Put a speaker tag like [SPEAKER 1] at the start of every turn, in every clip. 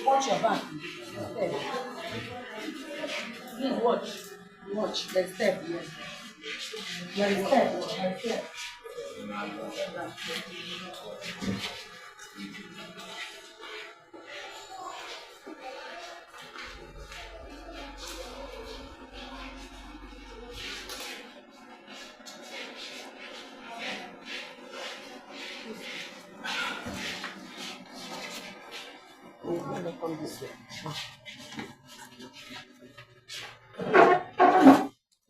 [SPEAKER 1] Watch your back. Please watch. Watch. There's step. Yes. There is step. There is step. Come this way.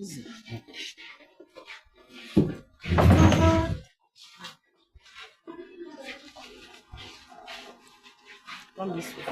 [SPEAKER 1] Easy. Come this way.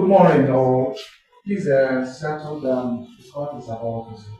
[SPEAKER 2] Good morning, all. Please settle down. The court is about to sit.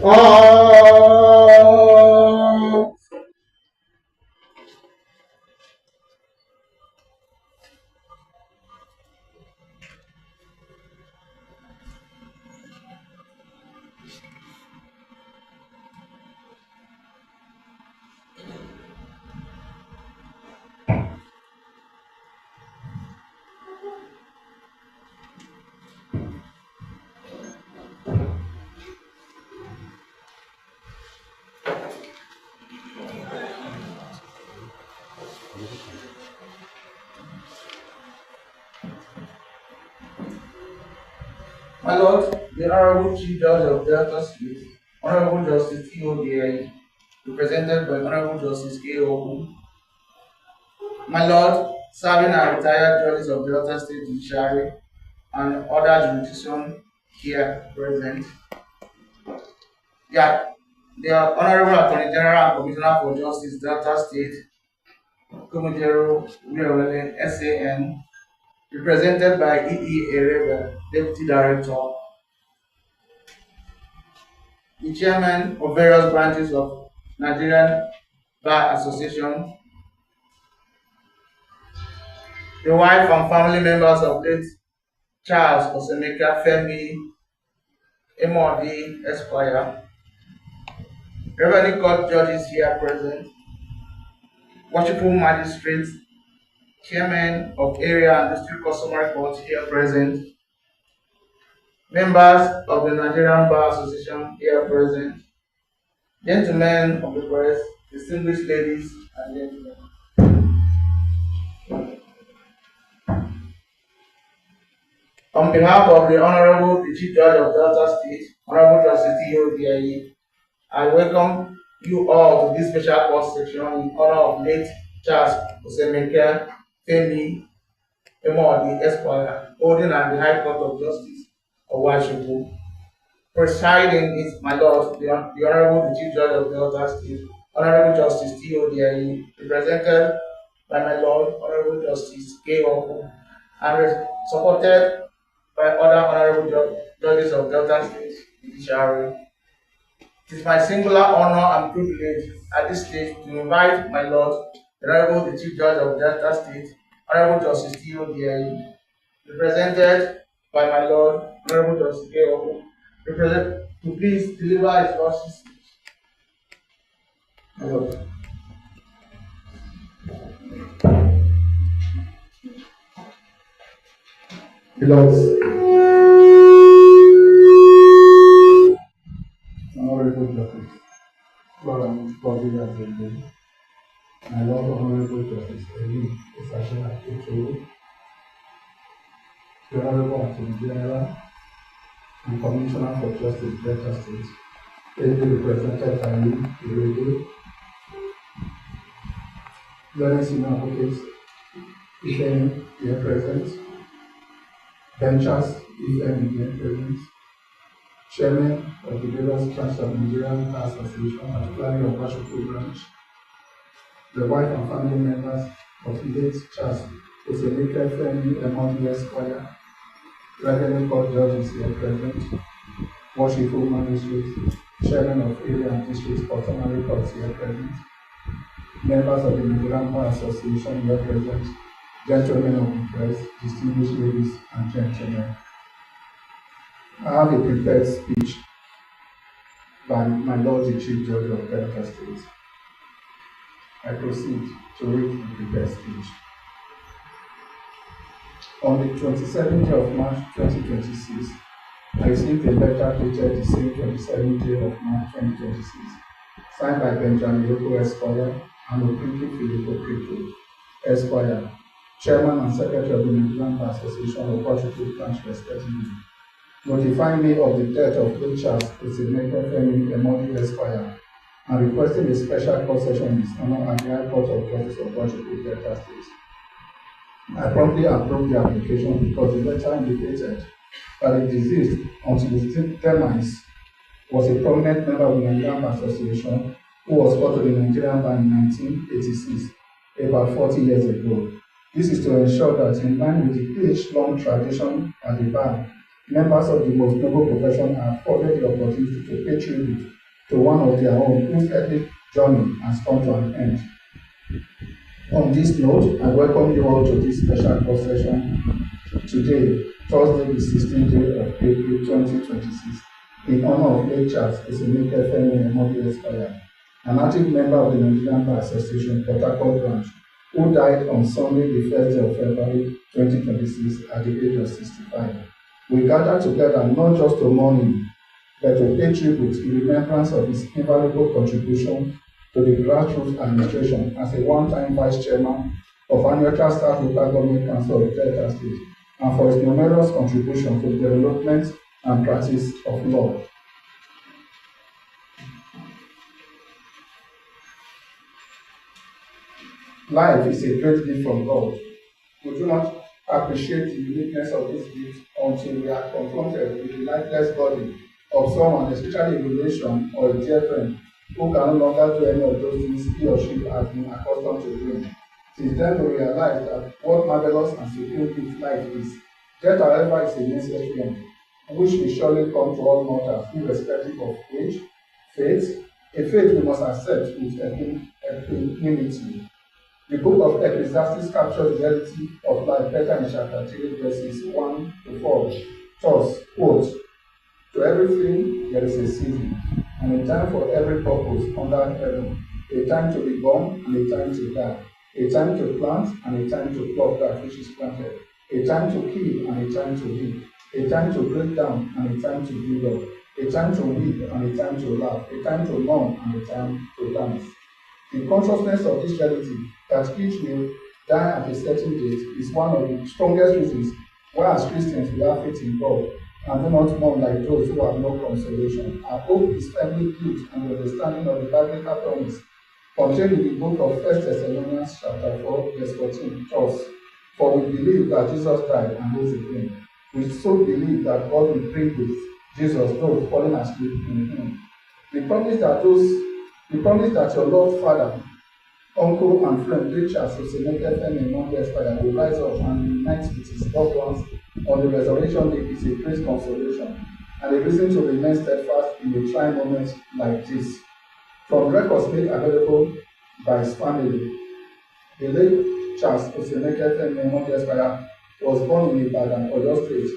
[SPEAKER 2] Oh! My Lord, the Honorable Chief Judge of Delta State, Honorable Justice T.O.D.I., represented by Honorable Justice K.O. My Lord, serving and retired judges of Delta State Judiciary and other jurisdictions here present. Yeah, the Honorable Attorney General and Commissioner for Justice, Delta State, Komojero Uyewele, SAN, represented by E.E. Erebe, Deputy Director, the Chairman of various branches of Nigerian Bar Association, the wife and family members of late Charles Osemeka Femi Emodi Esquire, Revenue Court judges here present, worshipful magistrates, chairmen of area and district customary courts here present, members of the Nigerian Bar Association here present, gentlemen of the press, distinguished ladies and gentlemen. On behalf of the Honorable the Chief Judge of Delta State, Honorable Justice T.O.D.I., I welcome you all to this special court section in honor of late Charles Osemeka Femi Emodi Esquire, holding at the High Court of Justice of Washington. Presiding is my Lord, the Honorable the Chief Judge of Delta State, Honorable Justice T.O.D.I., represented by my Lord, Honorable Justice K.O., and supported by other honorable judges of Delta State Judiciary. It is my singular honor and privilege at this stage to invite my Lord, the Honorable the Chief Judge of Delta State, Honorable Justice T.O.D.I., represented by my Lord, Honorable Justice K.O., to please deliver his lordship speech. My Lord. Beloved, Honorable Justice, my Lord, Honorable Justice Eli Osashina Ocho, the Honorable Attorney General and Commissioner for Justice, Delta State, ably represented by me, Irede, learned senior advocates, if any, here present, benchers, if any, here present, Chairman of the various branches of Nigerian Bar Association, particularly of Washington branch, the wife and family members of late Charles Osemeka Femi Emodi Esquire, Revenue Court judges here present, worshipful magistrates,
[SPEAKER 3] Chairman of Area and District Customary Courts here present, members of the Nigerian Bar Association here present, gentlemen of the press, distinguished ladies and gentlemen. I have a prepared speech by my Lord the Chief Judge of Delta State. I proceed to read the prepared speech. On the 27th day of March 2026, I received a letter dated the same 27th day of March 2026, signed by Benjamin Yoko Esquire and Okinki Filippo Krito Esquire, Chairman and Secretary of the Nigerian Bar Association of Portugal Branch, respectively, notifying me of the death of Richard Osineke Femi Emodi Esquire and requesting a special court session in his honor at the High Court of Justice of Portugal, Delta State. I promptly approved the application because the letter indicated that the deceased, until his demise, was a prominent member of the Nigerian Bar Association who was brought to the Nigerian Bar in 1986, about 40 years ago. This is to ensure that, in line with the age-long tradition at the bar, members of the most noble profession are afforded the opportunity to pay tribute to one of their own whose epic journey has come to an end. On this note, I welcome you all to this special court session today, Thursday, the 16th day of April 2026, in honor of late Charles Osineke Femi Emodi Esquire, an active member of the Nigerian Bar Association Port Harcourt branch, who died on Sunday, the 1st day of February 2026 at the age of 65. We gather together not just to mourn him, but to pay tribute in remembrance of his invaluable contribution to the grassroots administration as a one-time vice chairman of Anyocha South Local Government Council of Delta State, and for his numerous contributions to the development and practice of law. Life is a great gift from God. We do not appreciate the uniqueness of this gift until we are confronted with the lifeless body of someone, especially a relation or a dear friend, who can no longer do any of those things he or she has been accustomed to doing. Since then, we realize that what marvelous and supreme gift life is. Death, however, is a necessary end, which will surely come to all mortals, irrespective of age, faith, a faith we must accept with equanimity. The book of Ecclesiastes captures the reality of life better in chapter 3, verses 1 to 4. Thus, quote, "To everything there is a season, and a time for every purpose under heaven, a time to be born and a time to die, a time to plant and a time to pluck that which is planted, a time to kill and a time to live, a time to break down and a time to build up, a time to weep and a time to laugh, a time to mourn and a time to dance." The consciousness of this reality, that each will die at a certain date, is one of the strongest reasons why, as Christians, we have faith in God and do not mourn like those who have no consolation. Our hope is firmly built on the understanding of the biblical promise contained in the book of 1 Thessalonians chapter 4, verse 14. Thus, "For we believe that Jesus died and rose again. We so believe that God will bring with Jesus those falling asleep in him." The promise that your Lord Father, uncle and friend Richard Osineke Femi Emodi Esquire will rise up and unite with his loved ones on the resurrection day is a great consolation and a reason to remain steadfast in a trying moment like this. From records made available by his family, the late Charles Osineke Femi Emodi Esquire was born in Ibadan, Oyo State,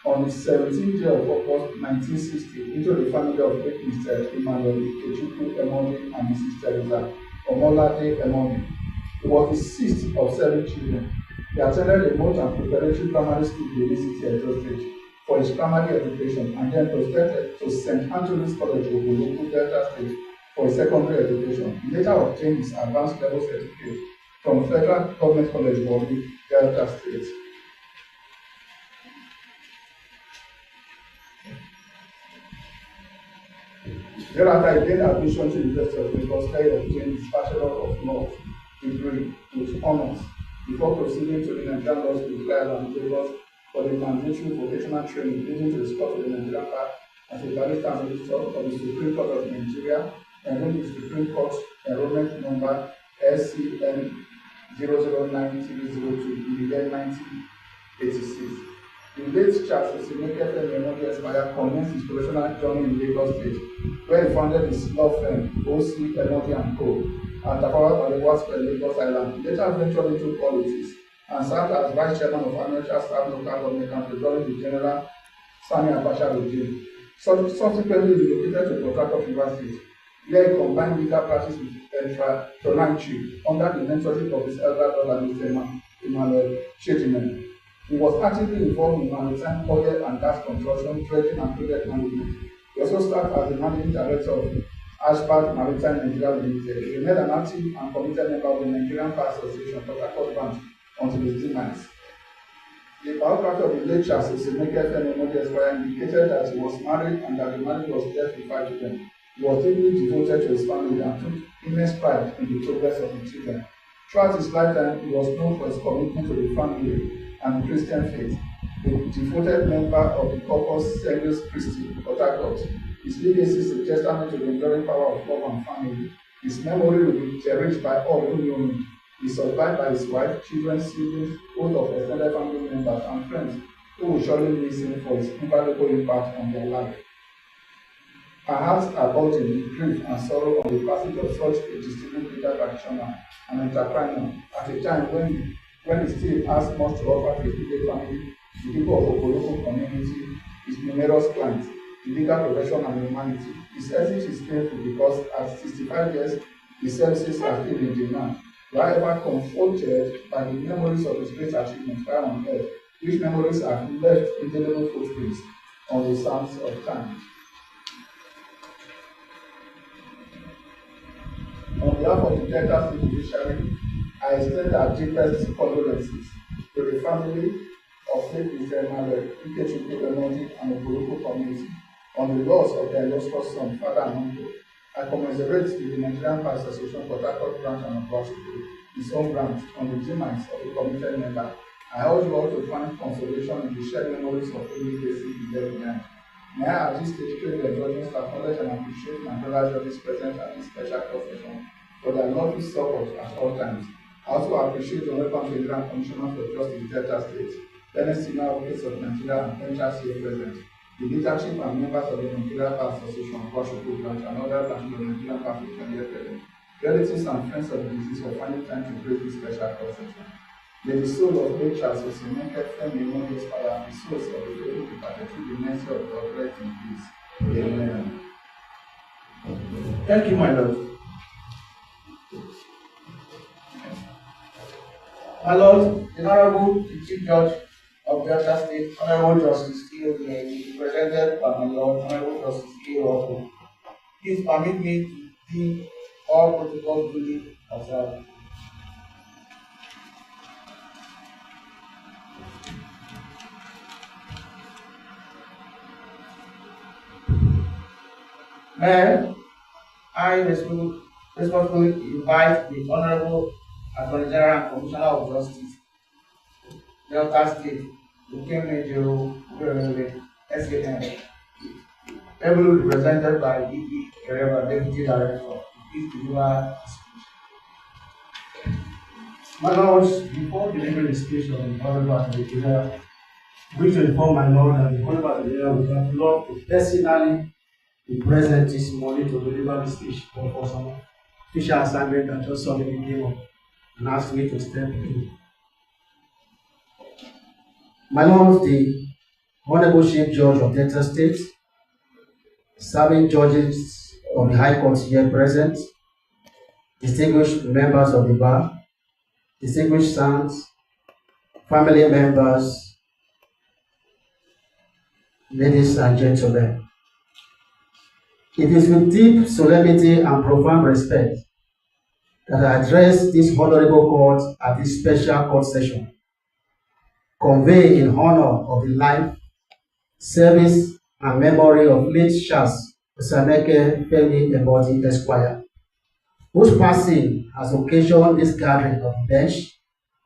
[SPEAKER 3] on the 17th day of August 1960 into the family of late Mr. Emmanuel Ikechukwu Emodi and Mrs. Teresa Omolade Emodi. He was the sixth of 7 children. He attended a remote and preparatory primary school in the city of Oyo State for his primary education and then proceeded to St. Anthony's College, Ogologo, Delta State for his secondary education. He later obtained his advanced level certificate from Federal Government College, Warri, Delta State. Thereafter, he gained admission to the University of Lagos, where he obtained his Bachelor of Laws degree with honors before proceeding to the Nigerian Law School, Ireland, Lagos, for the mandatory vocational training leading to the course of the Nigerian Bar as a barrister and solicitor of the Supreme Court of Nigeria, and the Supreme Court enrollment number SCN 009302 in the year 1986. The late Charles Osemeke Memorial Esquire commenced his professional journey in Lagos State, where he founded his law firm O.C. Emoji and Co. at Tafawa Balewa Square, Lagos Island. He later ventured into politics and served as vice chairman of Amateur Staff Local Government Council during the General Sani Abacha regime. Subsequently relocated to Port Harcourt University, where he combined legal practice with entrepreneurship under the mentorship of his elder brother, Mr. Emmanuel Chetimen. He was actively involved in maritime oil and gas construction, dredging, and project management. He also served as the managing director of Ashford Maritime Nigeria Limited. He made an active and committed member of the Nigerian Bar Association Port Harcourt branch until his demise. The biography of the late Charles Osemeke Memorial Esquire indicated that he was married and that the marriage was blessed with 5 children. He was deeply devoted to his family and took immense pride in the progress of the children. Throughout his lifetime, he was known for his commitment to the family and the Christian faith. A devoted member of the Corpus Segnus Christi, Port Harcourt. His legacy is a testament to the enduring power of love and family. His memory will be cherished by all who know him. He is survived by his wife, children, siblings, both of extended family members and friends who will surely miss him for his invaluable impact on their life. Our hearts are burdened with grief and sorrow on the passage of such a distinguished leader, practitioner, and entrepreneur at a time when he still has much to offer to his immediate family, the people of Okoloko community, his numerous clients, the legal profession, and humanity. His exit is painful because at 65 years, his services are still in demand. However, comforted by the memories of his great achievements while on earth, which memories have left indelible footprints on the sands of time. On behalf of the Delta State Judiciary, I extend our deepest condolences to the family of late Mr. Emmanuel Ikechukwu and the Okoloko community on the loss of their illustrious son, father, and uncle. I commiserate with the Nigerian Bar Association Port Harcourt branch and Obuashuku, his own branch, on the demise of a committed member. I urge you all to find consolation in the shared memories of every person he left behind. May I at this stage claim the judgments to acknowledge and appreciate my brother judges present at this special court session for their lovely support at all times. I also appreciate the welcome to the Grand Commissioner for Justice Delta State, Benin Senior Advocates of Nigeria and Penchas here present, the leadership and members of the Nigerian Bar Association of Obuashuku branch and other branches of the Nigerian Bar Association here present, relatives and friends of the deceased for finding time to grace this special court session. May the soul of late Charles Osemeke Memorial Esquire and the souls of the faithful departed through the mercy of God rest in peace. Amen.
[SPEAKER 2] Thank you, my Lord. My Lord, the Honorable Chief Judge of Delta State, Honorable Justice T.O.B.A., presented by my Lord, Honorable Justice A.O. Please permit me to deem all protocols duly observed. Mayor, I respectfully invite the Honorable Attorney General and Commissioner of Justice, Delta State, Ukemejiro SAN, heavily represented by D.P. Kereva, Deputy Director. Please deliver speech.
[SPEAKER 4] My Lords, before delivering the speech of the Honorable Attorney General, I wish to inform my Lord and the Honorable Attorney General would have loved to personally be present this morning to deliver the speech, but for some official assignment that just suddenly came up and asked me to step in. My Lord, the Honorable Chief Judge of Delta State, serving judges of the High Court here present, distinguished members of the bar, distinguished sons, family members, ladies and gentlemen. It is with deep solemnity and profound respect that I address this honorable court at this special court session, convey in honor of the life, service, and memory of late Charles Osemeke Memorial Esquire, whose passing has occasioned this gathering of the bench,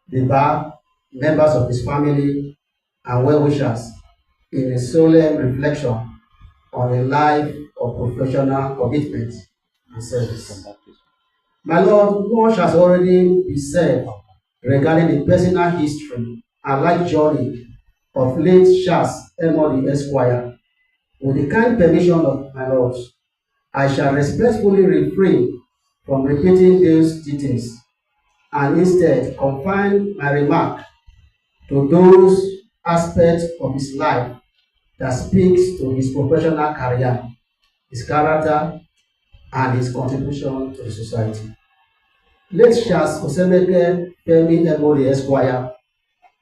[SPEAKER 4] the bar, members of his family, and well-wishers in a solemn reflection on a life of professional commitment and service. My Lord, much has already been said regarding the personal history and life journey of late Charles Emody Esquire, with the kind permission of my lords, I shall respectfully refrain from repeating those details and instead confine my remark to those aspects of his life that speaks to his professional career, his character, and his contribution to the society. Late Charles Osemeke Femi Emody Esquire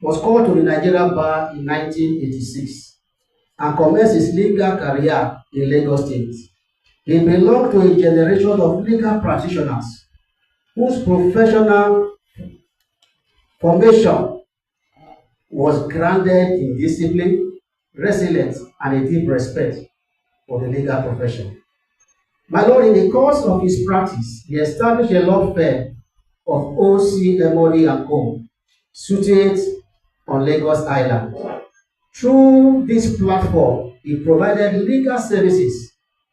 [SPEAKER 4] was called to the Nigerian bar in 1986 and commenced his legal career in Lagos State. He belonged to a generation of legal practitioners whose professional formation was grounded in discipline, resilience, and a deep respect for the legal profession. My lord, in the course of his practice, he established a law firm of O.C. Emody and Co., situated on Lagos Island. Through this platform, he provided legal services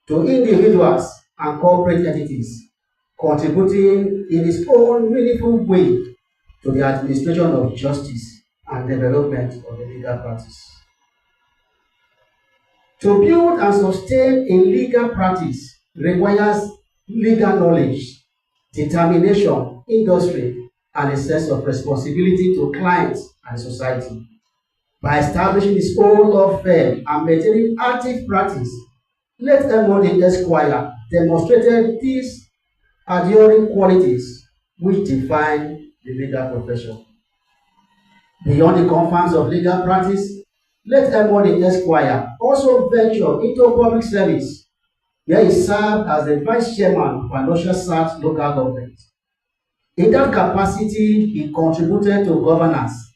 [SPEAKER 4] to individuals and corporate entities, contributing in his own meaningful way to the administration of justice and development of the legal practice. To build and sustain a legal practice requires legal knowledge, determination, industry, and a sense of responsibility to clients and society. By establishing his own law firm and maintaining active practice, late Emody Esquire demonstrated these enduring qualities which define the legal profession. Beyond the confines of legal practice, late Emody Esquire also ventured into public service, where he served as the vice chairman of Anosha South local government. In that capacity, he contributed to governance